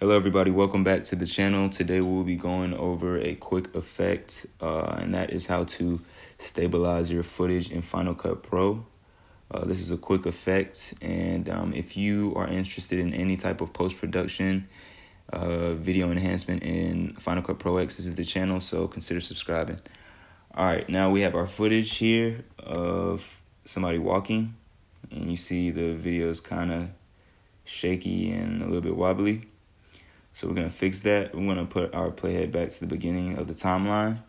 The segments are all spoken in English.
Hello everybody, welcome back to the channel. Today we'll be going over a quick effect, and that is how to stabilize your footage in Final Cut Pro. This is a quick effect, and if you are interested in any type of post-production, video enhancement in Final Cut Pro X, this is the channel, so consider subscribing. Alright, now we have our footage here of somebody walking, and you see the video is kind of shaky and a little bit wobbly. So we're going to fix that. We're going to put our playhead back to the beginning of the timeline.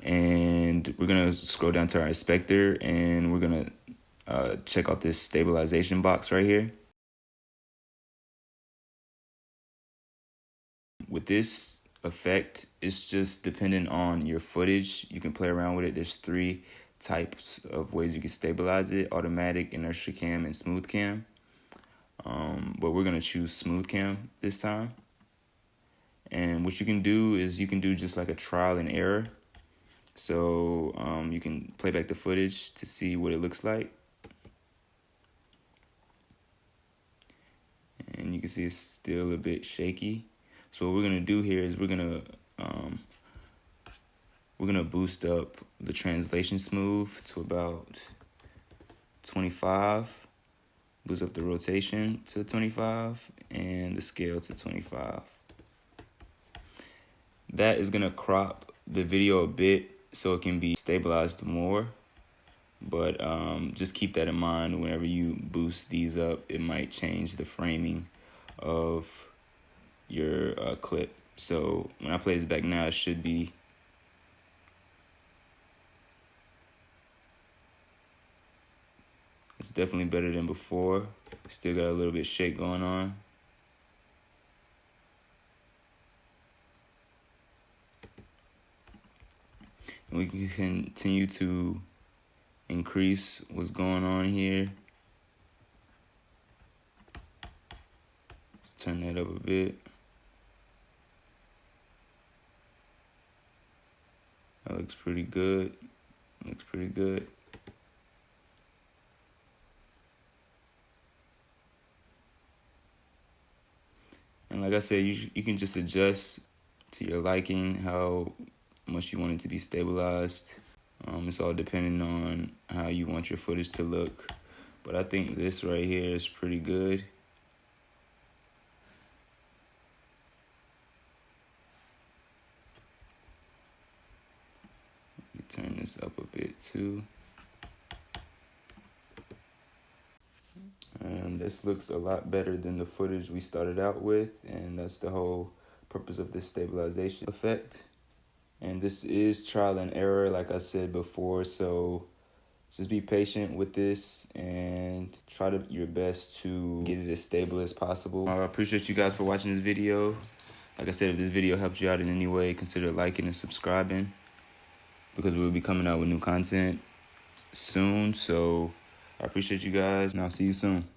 And we're going to scroll down to our inspector, and we're going to check off this stabilization box right here. With this effect, it's just dependent on your footage. You can play around with it. There's 3 types of ways you can stabilize it: automatic, inertia cam, and smooth cam. But we're going to choose smooth cam this time. And what you can do is you can do just like a trial and error. So you can play back the footage to see what it looks like. And you can see it's still a bit shaky. So what we're going to do here is we're going to boost up the translation smooth to about 25. Boost up the rotation to 25 and the scale to 25. That is gonna crop the video a bit so it can be stabilized more, but just keep that in mind whenever you boost these up. It might change the framing of your clip. So when I play this back now, it should be it's definitely better than before. Still got a little bit shake going on. And we can continue to increase what's going on here. Let's turn that up a bit. That looks pretty good. Looks pretty good. And like I said, you can just adjust to your liking how much you want it to be stabilized. It's all depending on how you want your footage to look. But I think this right here is pretty good. You turn this up a bit too. And this looks a lot better than the footage we started out with, and that's the whole purpose of this stabilization effect. And this is trial and error, like I said before, so just be patient with this and try your best to get it as stable as possible. I appreciate you guys for watching this video. Like I said, if this video helps you out in any way, consider liking and subscribing, because we'll be coming out with new content soon. So I appreciate you guys, and I'll see you soon.